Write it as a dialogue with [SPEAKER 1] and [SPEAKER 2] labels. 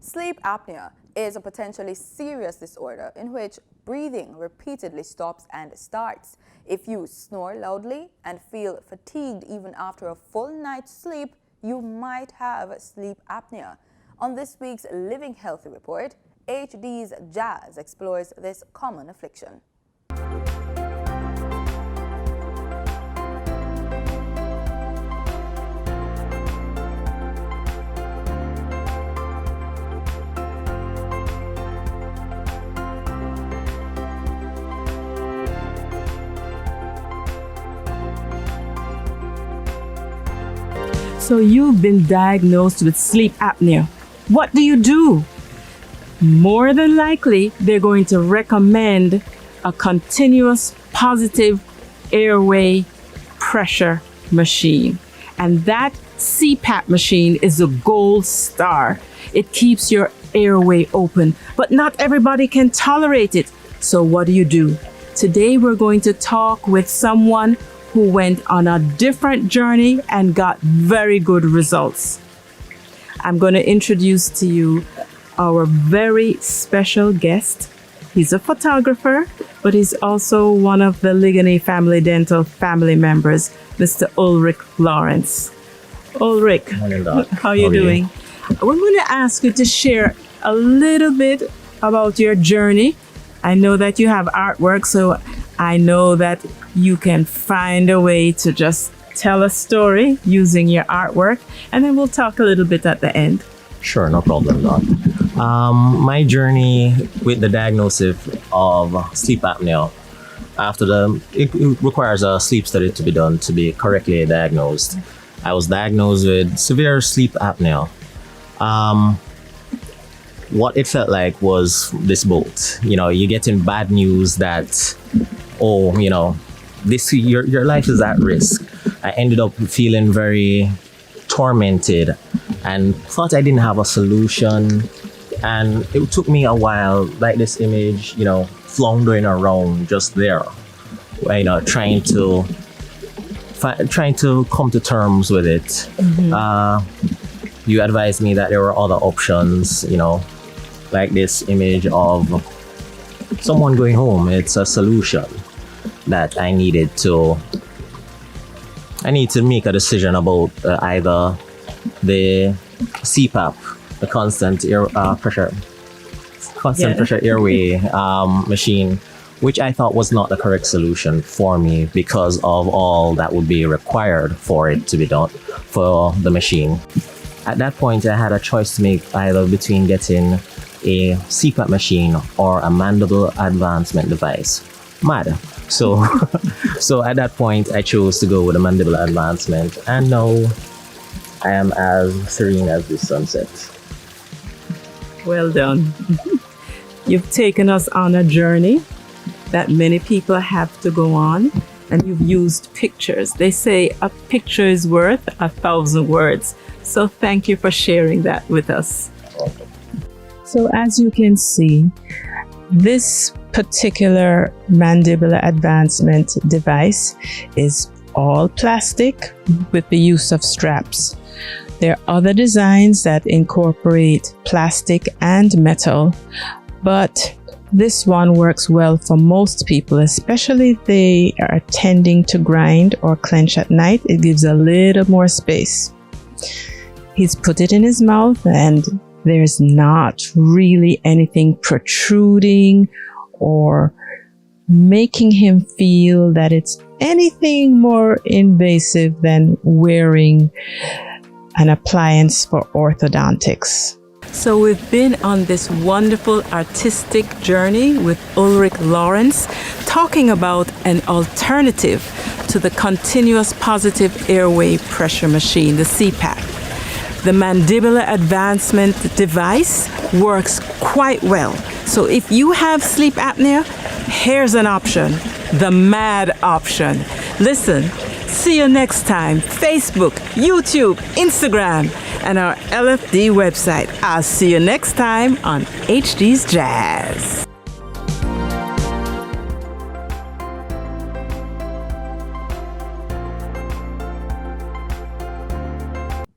[SPEAKER 1] Sleep apnea is a potentially serious disorder in which breathing repeatedly stops and starts. If you snore loudly and feel fatigued even after a full night's sleep, you might have sleep apnea. On this week's Living Healthy report, HD's Jazz explores this common affliction.
[SPEAKER 2] So you've been diagnosed with sleep apnea. What do you do? More than likely, they're going to recommend a continuous positive airway pressure machine. And that CPAP machine is the gold star. It keeps your airway open, but not everybody can tolerate it. So what do? Today, we're going to talk with someone who went on a different journey and got very good results. I'm going to introduce to you our very special guest. He's a photographer, but he's also one of the Ligony Family Dental family members, Mr. Ulrich Lawrence. Ulrich, how are you doing? We're going to ask you to share a little bit about your journey. I know that you have artwork, so I know that you can find a way to just tell a story using your artwork, and then we'll talk a little bit at the end.
[SPEAKER 3] Sure, no problem, Doc. My journey with the diagnosis of sleep apnea, it requires a sleep study to be done to be correctly diagnosed. I was diagnosed with severe sleep apnea. What it felt like was this boat. You're getting bad news that, your life is at risk. I ended up feeling very tormented and thought I didn't have a solution. And it took me a while, like this image, floundering around just there, trying to come to terms with it. Mm-hmm. You advised me that there were other options, like this image of someone going home. It's a solution that I need to make a decision about either the CPAP, the constant pressure airway machine, which I thought was not the correct solution for me because of all that would be required for it to be done for the machine. At that point, I had a choice to make either between getting a CPAP machine or a mandibular advancement device. Mad. So at that point, I chose to go with a mandibular advancement, and now I am as serene as the sunset.
[SPEAKER 2] Well done. You've taken us on a journey that many people have to go on, and you've used pictures. They say a picture is worth 1,000 words. So thank you for sharing that with us. So as you can see, this particular mandibular advancement device is all plastic with the use of straps. There are other designs that incorporate plastic and metal, but this one works well for most people, especially if they are tending to grind or clench at night. It gives a little more space. He's put it in his mouth, and there's not really anything protruding or making him feel that it's anything more invasive than wearing an appliance for orthodontics. So we've been on this wonderful artistic journey with Ulrich Lawrence, talking about an alternative to the continuous positive airway pressure machine, the CPAP. The mandibular advancement device works quite well. So if you have sleep apnea, here's an option, the MAD option. Listen, see you next time. Facebook, YouTube, Instagram, and our LFD website. I'll see you next time on HD's Jazz.